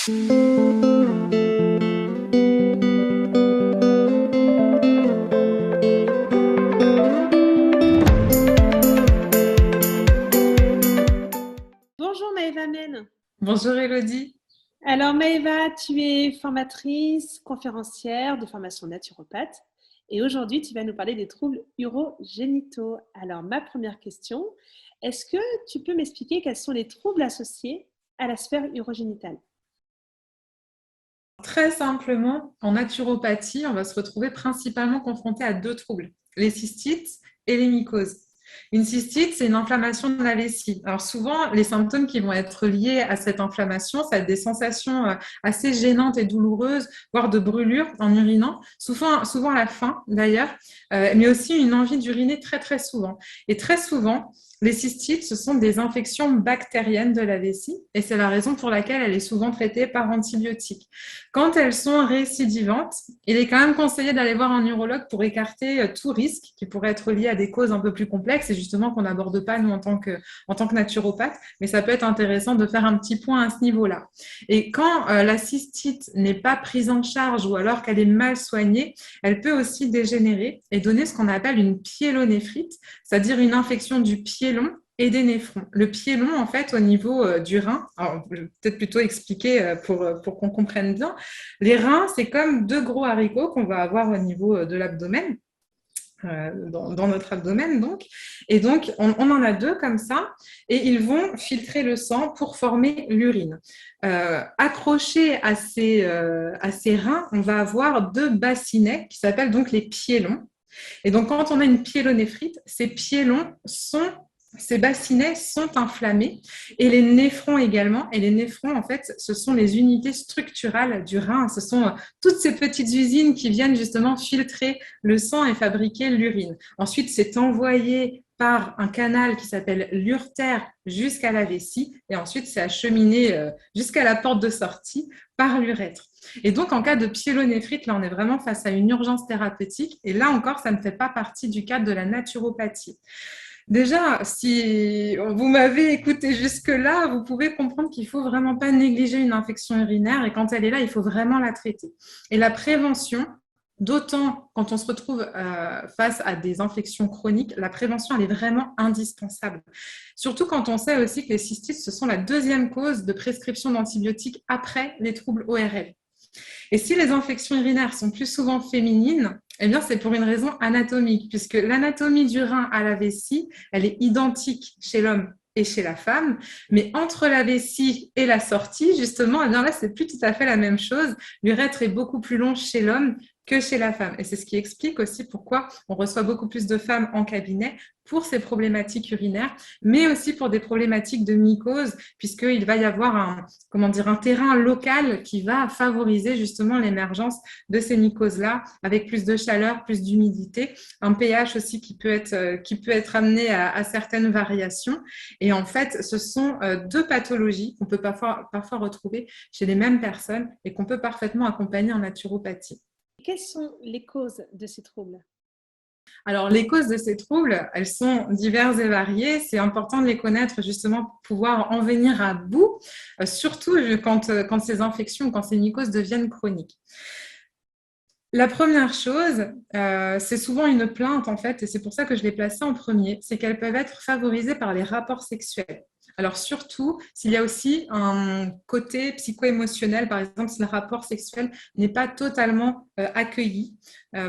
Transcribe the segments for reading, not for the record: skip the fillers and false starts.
Bonjour Maëva Men. Bonjour Elodie. Alors Maëva, tu es formatrice, conférencière de formation naturopathe et aujourd'hui tu vas nous parler des troubles urogénitaux. Alors ma première question, est-ce que tu peux m'expliquer quels sont les troubles associés à la sphère urogénitale? Très simplement, en naturopathie, on va se retrouver principalement confronté à deux troubles, les cystites et les mycoses. Une cystite, c'est une inflammation de la vessie. Alors souvent, les symptômes qui vont être liés à cette inflammation, ça va être des sensations assez gênantes et douloureuses, voire de brûlure en urinant, souvent à la faim d'ailleurs, mais aussi une envie d'uriner très très souvent. Et très souvent, les cystites, ce sont des infections bactériennes de la vessie et c'est la raison pour laquelle elle est souvent traitée par antibiotiques. Quand elles sont récidivantes, il est quand même conseillé d'aller voir un urologue pour écarter tout risque qui pourrait être lié à des causes un peu plus complexes et justement qu'on n'aborde pas nous en tant que naturopathe, mais ça peut être intéressant de faire un petit point à ce niveau-là. Et quand la cystite n'est pas prise en charge ou alors qu'elle est mal soignée, elle peut aussi dégénérer et donner ce qu'on appelle une pyélonéphrite, c'est-à-dire une infection du piélon et des néphrons. Le piélon, en fait, au niveau du rein, alors, je vais peut-être plutôt expliquer pour qu'on comprenne bien, les reins, c'est comme deux gros haricots qu'on va avoir au niveau de l'abdomen, dans notre abdomen donc. Et donc, on en a deux comme ça, et ils vont filtrer le sang pour former l'urine. Accrochés à ces reins, on va avoir deux bassinets qui s'appellent donc les piélons. Et donc, quand on a une pyélonéphrite, ces bassinets sont inflammés et les néphrons également. Et les néphrons, en fait, ce sont les unités structurales du rein. Ce sont toutes ces petites usines qui viennent justement filtrer le sang et fabriquer l'urine. Ensuite, c'est envoyé par un canal qui s'appelle l'urtère jusqu'à la vessie et ensuite c'est acheminé jusqu'à la porte de sortie par l'urètre. Et donc, en cas de pyélonéphrite, là, on est vraiment face à une urgence thérapeutique. Et là encore, ça ne fait pas partie du cadre de la naturopathie. Déjà, si vous m'avez écouté jusque-là, vous pouvez comprendre qu'il ne faut vraiment pas négliger une infection urinaire et quand elle est là, il faut vraiment la traiter. Et la prévention, d'autant quand on se retrouve face à des infections chroniques, la prévention, elle est vraiment indispensable. Surtout quand on sait aussi que les cystites, ce sont la deuxième cause de prescription d'antibiotiques après les troubles ORL. Et si les infections urinaires sont plus souvent féminines, eh bien, c'est pour une raison anatomique, puisque l'anatomie du rein à la vessie, elle est identique chez l'homme et chez la femme, mais entre la vessie et la sortie, justement, eh bien là, c'est plus tout à fait la même chose. L'urètre est beaucoup plus long chez l'homme que chez la femme. Et c'est ce qui explique aussi pourquoi on reçoit beaucoup plus de femmes en cabinet pour ces problématiques urinaires, mais aussi pour des problématiques de mycose, puisqu'il va y avoir un terrain local qui va favoriser justement l'émergence de ces mycoses-là, avec plus de chaleur, plus d'humidité, un pH aussi qui peut être amené à certaines variations. Et en fait, ce sont deux pathologies qu'on peut parfois retrouver chez les mêmes personnes et qu'on peut parfaitement accompagner en naturopathie. Quelles sont les causes de ces troubles? Alors, les causes de ces troubles, elles sont diverses et variées. C'est important de les connaître justement pour pouvoir en venir à bout, surtout quand ces infections, quand ces mycoses deviennent chroniques. La première chose, c'est souvent une plainte en fait, et c'est pour ça que je l'ai placée en premier, c'est qu'elles peuvent être favorisées par les rapports sexuels. Alors surtout, s'il y a aussi un côté psycho-émotionnel, par exemple, si le rapport sexuel n'est pas totalement accueilli.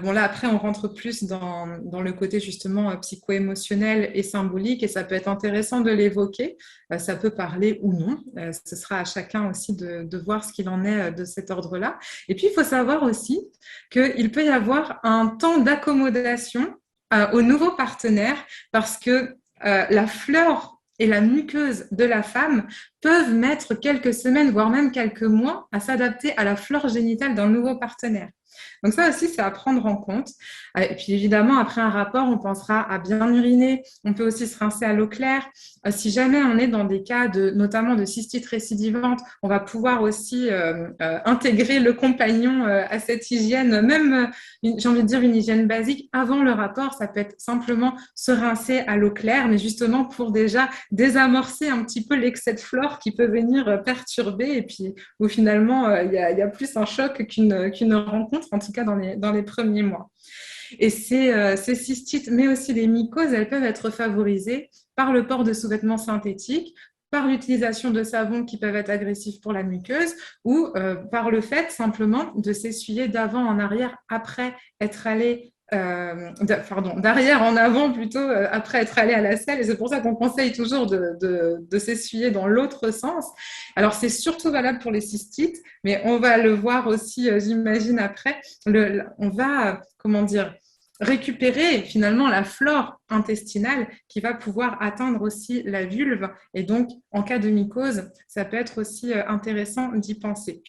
Bon là, après, on rentre plus dans le côté justement psycho-émotionnel et symbolique, et ça peut être intéressant de l'évoquer. Ça peut parler ou non. Ce sera à chacun aussi de voir ce qu'il en est de cet ordre-là. Et puis, il faut savoir aussi qu'il peut y avoir un temps d'accommodation au nouveau partenaire parce que la flore et la muqueuse de la femme peuvent mettre quelques semaines, voire même quelques mois, à s'adapter à la flore génitale d'un nouveau partenaire. Donc ça aussi, c'est à prendre en compte. Et puis évidemment, après un rapport, on pensera à bien uriner. On peut aussi se rincer à l'eau claire. Si jamais on est dans des cas notamment de cystite récidivante, on va pouvoir aussi intégrer le compagnon à cette hygiène, même, j'ai envie de dire, une hygiène basique. Avant le rapport, ça peut être simplement se rincer à l'eau claire, mais justement pour déjà désamorcer un petit peu l'excès de flore qui peut venir perturber et puis où finalement il y a plus un choc qu'une rencontre, en tout cas dans les premiers mois. Et ces cystites, mais aussi les mycoses, elles peuvent être favorisées par le port de sous-vêtements synthétiques, par l'utilisation de savons qui peuvent être agressifs pour la muqueuse ou par le fait simplement de s'essuyer d'avant en arrière après être allé d'arrière en avant plutôt après être allé à la selle. Et c'est pour ça qu'on conseille toujours de s'essuyer dans l'autre sens. Alors, c'est surtout valable pour les cystites, mais on va le voir aussi, j'imagine, après. On va, comment dire, récupérer finalement la flore intestinale qui va pouvoir atteindre aussi la vulve. Et donc, en cas de mycose, ça peut être aussi intéressant d'y penser.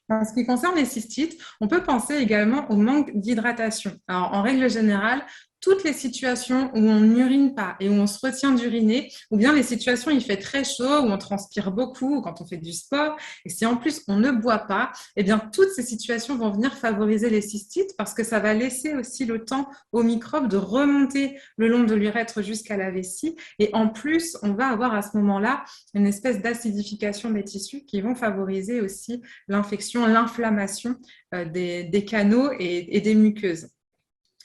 En ce qui concerne les cystites, on peut penser également au manque d'hydratation. Alors, en règle générale, toutes les situations où on n'urine pas et où on se retient d'uriner, ou bien les situations où il fait très chaud, où on transpire beaucoup, quand on fait du sport, et si en plus on ne boit pas, eh bien toutes ces situations vont venir favoriser les cystites parce que ça va laisser aussi le temps aux microbes de remonter le long de l'urètre jusqu'à la vessie. Et en plus, on va avoir à ce moment-là une espèce d'acidification des tissus qui vont favoriser aussi l'infection, l'inflammation des canaux et des muqueuses.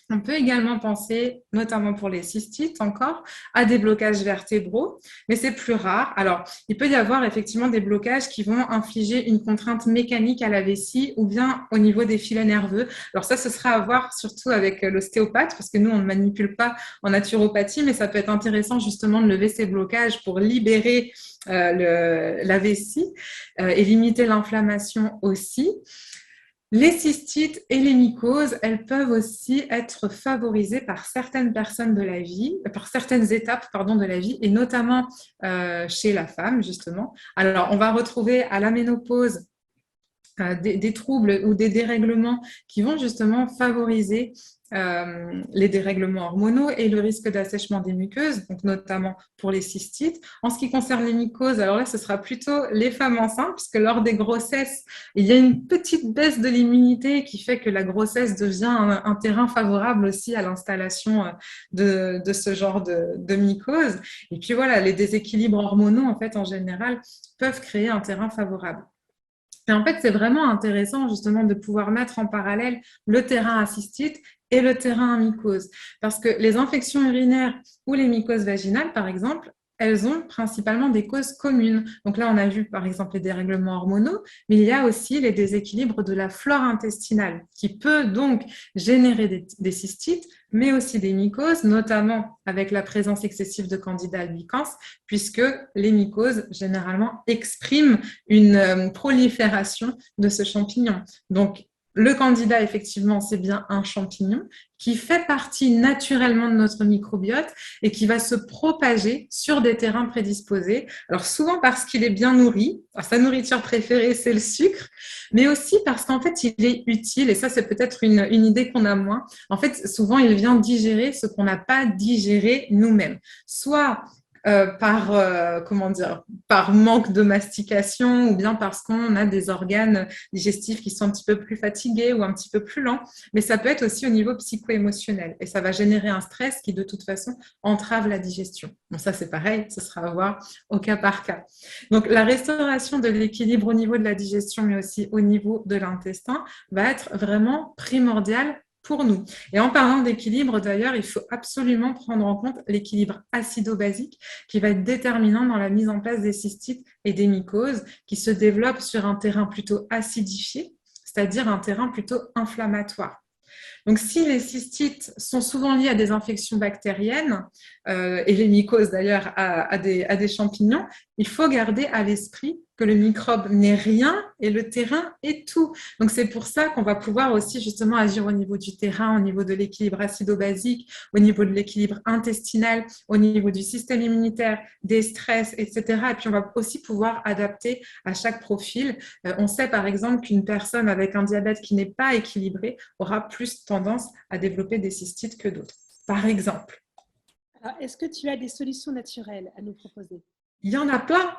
On peut également penser, notamment pour les cystites encore, à des blocages vertébraux, mais c'est plus rare. Alors, il peut y avoir effectivement des blocages qui vont infliger une contrainte mécanique à la vessie ou bien au niveau des filets nerveux. Alors ça, ce sera à voir surtout avec l'ostéopathe, parce que nous, on ne manipule pas en naturopathie, mais ça peut être intéressant justement de lever ces blocages pour libérer la vessie et limiter l'inflammation aussi. Les cystites et les mycoses, elles peuvent aussi être favorisées par certaines personnes de la vie, par certaines étapes, pardon, de la vie, et notamment chez la femme, justement. Alors, on va retrouver à la ménopause des troubles ou des dérèglements qui vont justement favoriser les dérèglements hormonaux et le risque d'assèchement des muqueuses, donc notamment pour les cystites. En ce qui concerne les mycoses, alors là, ce sera plutôt les femmes enceintes, puisque lors des grossesses, il y a une petite baisse de l'immunité qui fait que la grossesse devient un terrain favorable aussi à l'installation de ce genre de mycoses. Et puis voilà, les déséquilibres hormonaux, en fait, en général, peuvent créer un terrain favorable. Et en fait, c'est vraiment intéressant justement de pouvoir mettre en parallèle le terrain à cystite et le terrain à mycose. Parce que les infections urinaires ou les mycoses vaginales, par exemple, elles ont principalement des causes communes. Donc là, on a vu par exemple les dérèglements hormonaux, mais il y a aussi les déséquilibres de la flore intestinale qui peut donc générer des cystites, mais aussi des mycoses, notamment avec la présence excessive de Candida albicans, puisque les mycoses généralement expriment une prolifération de ce champignon. Donc, le candida, effectivement, c'est bien un champignon qui fait partie naturellement de notre microbiote et qui va se propager sur des terrains prédisposés. Alors souvent parce qu'il est bien nourri, sa nourriture préférée c'est le sucre, mais aussi parce qu'en fait il est utile, et ça c'est peut-être une idée qu'on a moins. En fait, souvent il vient digérer ce qu'on n'a pas digéré nous-mêmes. Soit par manque de mastication ou bien parce qu'on a des organes digestifs qui sont un petit peu plus fatigués ou un petit peu plus lents, mais ça peut être aussi au niveau psycho-émotionnel et ça va générer un stress qui de toute façon entrave la digestion. Bon, ça c'est pareil, ce sera à voir au cas par cas. Donc la restauration de l'équilibre au niveau de la digestion mais aussi au niveau de l'intestin va être vraiment primordiale pour nous. Et en parlant d'équilibre, d'ailleurs, il faut absolument prendre en compte l'équilibre acido-basique qui va être déterminant dans la mise en place des cystites et des mycoses qui se développent sur un terrain plutôt acidifié, c'est-à-dire un terrain plutôt inflammatoire. Donc, si les cystites sont souvent liées à des infections bactériennes, et les mycoses d'ailleurs à des champignons, il faut garder à l'esprit que le microbe n'est rien et le terrain est tout. Donc, c'est pour ça qu'on va pouvoir aussi justement agir au niveau du terrain, au niveau de l'équilibre acido-basique, au niveau de l'équilibre intestinal, au niveau du système immunitaire, des stress, etc. Et puis, on va aussi pouvoir adapter à chaque profil. On sait par exemple qu'une personne avec un diabète qui n'est pas équilibré aura plus tendance à développer des cystites que d'autres, par exemple. Alors, est-ce que tu as des solutions naturelles à nous proposer? Il y en a plein.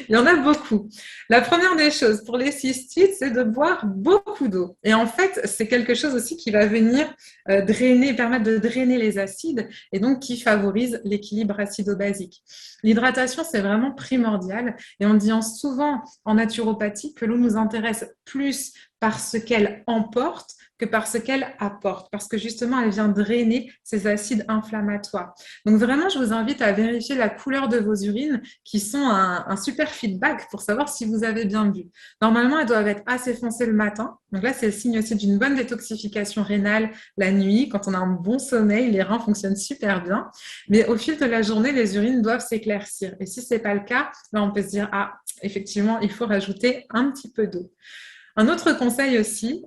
Il y en a beaucoup. La première des choses pour les cystites, c'est de boire beaucoup d'eau. Et en fait, c'est quelque chose aussi qui va venir permettre de drainer les acides et donc qui favorise l'équilibre acido-basique. L'hydratation, c'est vraiment primordial et on dit souvent en naturopathie que l'eau nous intéresse plus par ce qu'elle emporte que par ce qu'elle apporte, parce que justement, elle vient drainer ces acides inflammatoires. Donc vraiment, je vous invite à vérifier la couleur de vos urines, qui sont un super feedback pour savoir si vous avez bien bu. Normalement, elles doivent être assez foncées le matin. Donc là, c'est le signe aussi d'une bonne détoxification rénale la nuit. Quand on a un bon sommeil, les reins fonctionnent super bien. Mais au fil de la journée, les urines doivent s'éclaircir. Et si ce n'est pas le cas, là, on peut se dire, ah, effectivement, il faut rajouter un petit peu d'eau. Un autre conseil aussi,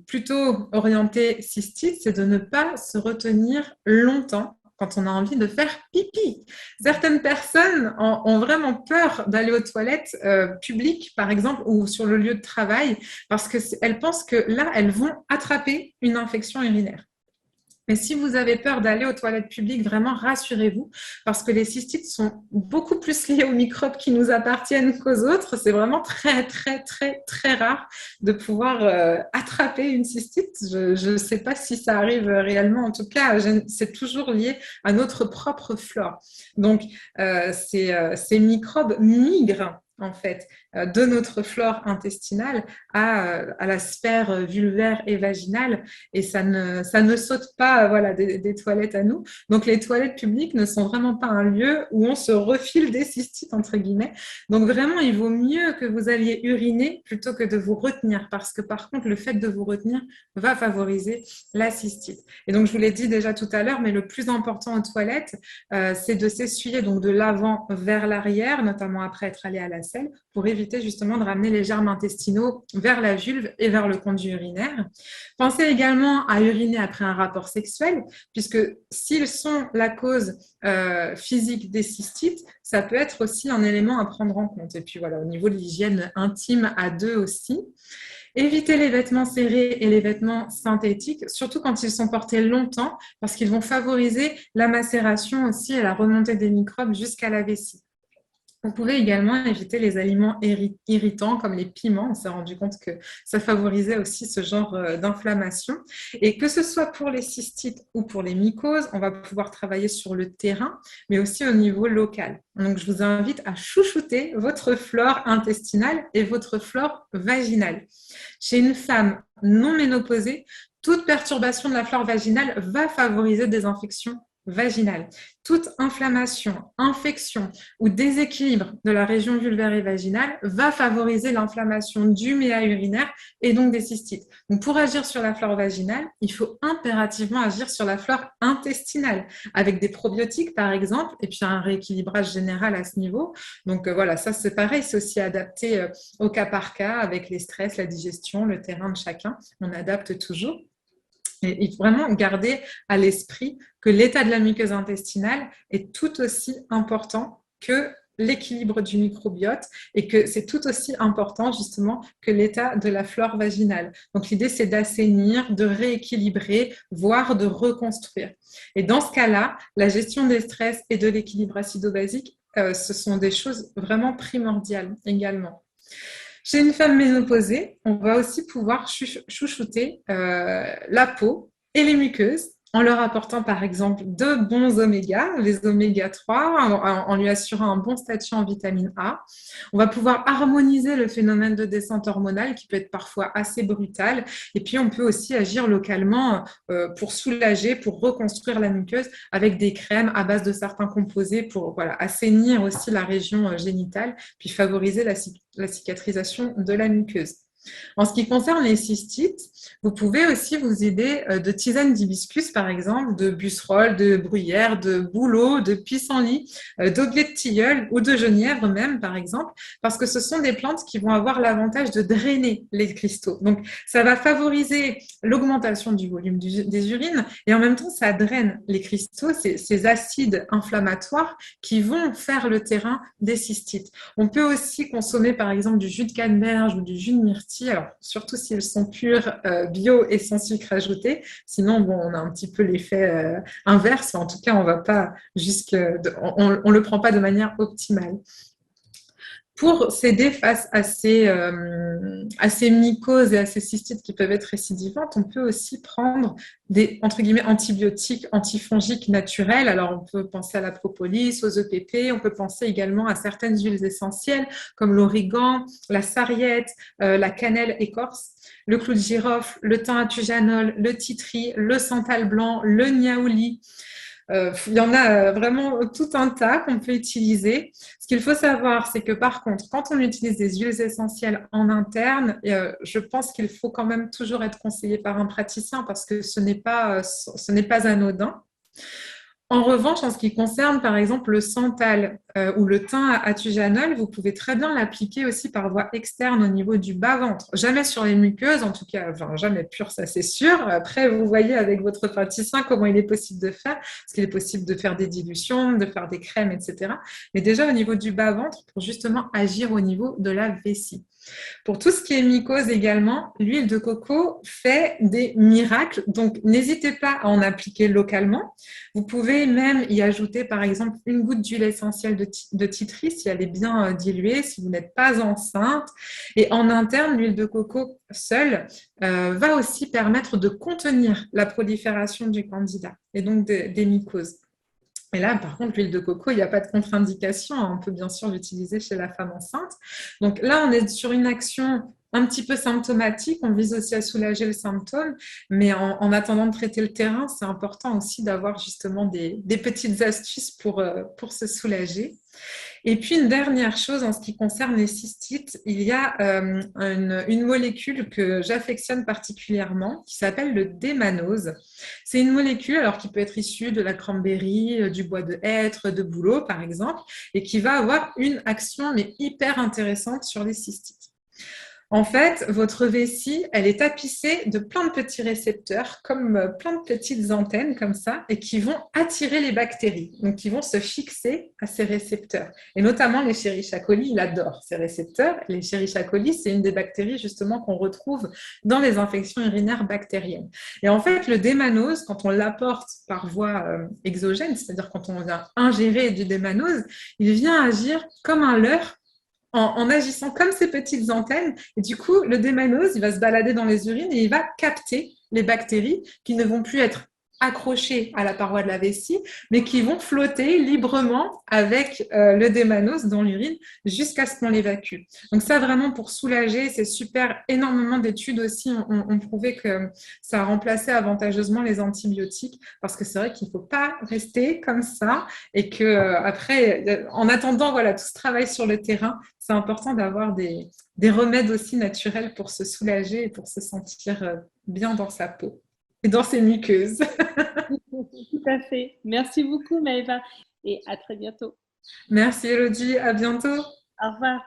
plutôt orienté cystite, c'est de ne pas se retenir longtemps quand on a envie de faire pipi. Certaines personnes ont vraiment peur d'aller aux toilettes publiques, par exemple, ou sur le lieu de travail, parce qu'elles pensent que là, elles vont attraper une infection urinaire. Mais si vous avez peur d'aller aux toilettes publiques, vraiment rassurez-vous, parce que les cystites sont beaucoup plus liées aux microbes qui nous appartiennent qu'aux autres. C'est vraiment très, très, très, très rare de pouvoir attraper une cystite. Je ne sais pas si ça arrive réellement. En tout cas, c'est toujours lié à notre propre flore. Donc, ces microbes migrent en fait, de notre flore intestinale à la sphère vulvaire et vaginale, et ça ne saute pas voilà, des toilettes à nous. Donc, les toilettes publiques ne sont vraiment pas un lieu où on se refile des cystites, entre guillemets. Donc, vraiment, il vaut mieux que vous alliez uriner plutôt que de vous retenir, parce que par contre, le fait de vous retenir va favoriser la cystite. Et donc, je vous l'ai dit déjà tout à l'heure, mais le plus important aux toilettes, c'est de s'essuyer donc de l'avant vers l'arrière, notamment après être allé à la selle, pour éviter justement de ramener les germes intestinaux vers la vulve et vers le conduit urinaire. Pensez également à uriner après un rapport sexuel, puisque s'ils sont la cause physique des cystites, ça peut être aussi un élément à prendre en compte. Et puis voilà, au niveau de l'hygiène intime à deux aussi. Évitez les vêtements serrés et les vêtements synthétiques, surtout quand ils sont portés longtemps, parce qu'ils vont favoriser la macération aussi et la remontée des microbes jusqu'à la vessie. Vous pouvez également éviter les aliments irritants comme les piments. On s'est rendu compte que ça favorisait aussi ce genre d'inflammation. Et que ce soit pour les cystites ou pour les mycoses, on va pouvoir travailler sur le terrain, mais aussi au niveau local. Donc, je vous invite à chouchouter votre flore intestinale et votre flore vaginale. Chez une femme non ménopausée, toute perturbation de la flore vaginale va favoriser des infections vaginale. Toute inflammation, infection ou déséquilibre de la région vulvaire et vaginale va favoriser l'inflammation du méa urinaire et donc des cystites. Donc, pour agir sur la flore vaginale, il faut impérativement agir sur la flore intestinale avec des probiotiques par exemple et puis un rééquilibrage général à ce niveau. Donc voilà, ça c'est pareil, c'est aussi adapté au cas par cas avec les stress, la digestion, le terrain de chacun. On adapte toujours. Et vraiment garder à l'esprit que l'état de la muqueuse intestinale est tout aussi important que l'équilibre du microbiote et que c'est tout aussi important justement que l'état de la flore vaginale. Donc l'idée c'est d'assainir, de rééquilibrer, voire de reconstruire. Et dans ce cas-là, la gestion des stress et de l'équilibre acido-basique, ce sont des choses vraiment primordiales également. Chez une femme ménopausée, on va aussi pouvoir chouchouter la peau et les muqueuses en leur apportant par exemple de bons oméga, les oméga 3, en lui assurant un bon statut en vitamine A. On va pouvoir harmoniser le phénomène de descente hormonale qui peut être parfois assez brutal. Et puis, on peut aussi agir localement pour soulager, pour reconstruire la muqueuse avec des crèmes à base de certains composés pour assainir aussi la région génitale, puis favoriser la cicatrisation de la muqueuse. En ce qui concerne les cystites, vous pouvez aussi vous aider de tisanes d'hibiscus, par exemple, de busserolles, de bruyère, de bouleau, de pissenlit, d'aubier de tilleul ou de genièvre même, par exemple, parce que ce sont des plantes qui vont avoir l'avantage de drainer les cristaux. Donc, ça va favoriser l'augmentation du volume des urines et en même temps, ça draine les cristaux, ces acides inflammatoires qui vont faire le terrain des cystites. On peut aussi consommer, par exemple, du jus de canneberge ou du jus de myrtille, alors surtout s'ils sont purs, bio et sans sucre ajouté. Sinon, bon, on a un petit peu l'effet inverse. En tout cas, on va pas on le prend pas de manière optimale. Pour s'aider face à ces mycoses et à ces cystites qui peuvent être récidivantes, on peut aussi prendre des, entre guillemets, antibiotiques, antifongiques naturels. Alors, on peut penser à la propolis, aux EPP, on peut penser également à certaines huiles essentielles comme l'origan, la sarriette, la cannelle écorce, le clou de girofle, le thym atujanol, le titri, le santal blanc, le niaouli. Il y en a vraiment tout un tas qu'on peut utiliser. Ce qu'il faut savoir, c'est que par contre, quand on utilise des huiles essentielles en interne, je pense qu'il faut quand même toujours être conseillé par un praticien parce que ce n'est pas anodin. En revanche, en ce qui concerne par exemple le santal ou le thym atujanol, vous pouvez très bien l'appliquer aussi par voie externe au niveau du bas-ventre. Jamais sur les muqueuses, en tout cas, enfin, jamais pur, ça c'est sûr. Après, vous voyez avec votre praticien comment il est possible de faire, parce qu'il est possible de faire des dilutions, de faire des crèmes, etc. Mais déjà au niveau du bas-ventre, pour justement agir au niveau de la vessie. Pour tout ce qui est mycose également, l'huile de coco fait des miracles. Donc, n'hésitez pas à en appliquer localement. Vous pouvez même y ajouter, par exemple, une goutte d'huile essentielle de titri si elle est bien diluée, si vous n'êtes pas enceinte. Et en interne, l'huile de coco seule va aussi permettre de contenir la prolifération du candida et donc des mycoses. Et là, par contre, l'huile de coco, il n'y a pas de contre-indication. On peut bien sûr l'utiliser chez la femme enceinte. Donc là, on est sur une action un petit peu symptomatique. On vise aussi à soulager le symptôme. Mais en attendant de traiter le terrain, c'est important aussi d'avoir justement des petites astuces pour se soulager. Et puis, une dernière chose en ce qui concerne les cystites, il y a une molécule que j'affectionne particulièrement qui s'appelle le démanose. C'est une molécule alors, qui peut être issue de la cranberry, du bois de hêtre, de bouleau par exemple, et qui va avoir une action mais hyper intéressante sur les cystites. En fait, votre vessie, elle est tapissée de plein de petits récepteurs, comme plein de petites antennes comme ça, et qui vont attirer les bactéries, donc qui vont se fixer à ces récepteurs. Et notamment les Escherichia coli, il adore ces récepteurs. Les Escherichia coli, c'est une des bactéries justement qu'on retrouve dans les infections urinaires bactériennes. Et en fait, le démanose, quand on l'apporte par voie exogène, c'est-à-dire quand on vient ingérer du démanose, il vient agir comme un leurre en agissant comme ces petites antennes. Et du coup, le démanose, il va se balader dans les urines et il va capter les bactéries qui ne vont plus être accrochées à la paroi de la vessie, mais qui vont flotter librement avec le démanose dans l'urine jusqu'à ce qu'on l'évacue. Donc ça, vraiment, pour soulager, c'est super. Énormément d'études aussi ont prouvé que ça a remplacé avantageusement les antibiotiques, parce que c'est vrai qu'il ne faut pas rester comme ça et que après, en attendant voilà, tout ce travail sur le terrain, c'est important d'avoir des remèdes aussi naturels pour se soulager et pour se sentir bien dans sa peau et dans ses muqueuses. Tout à fait. Merci beaucoup, Maëva, et à très bientôt. Merci Elodie, à bientôt. Au revoir.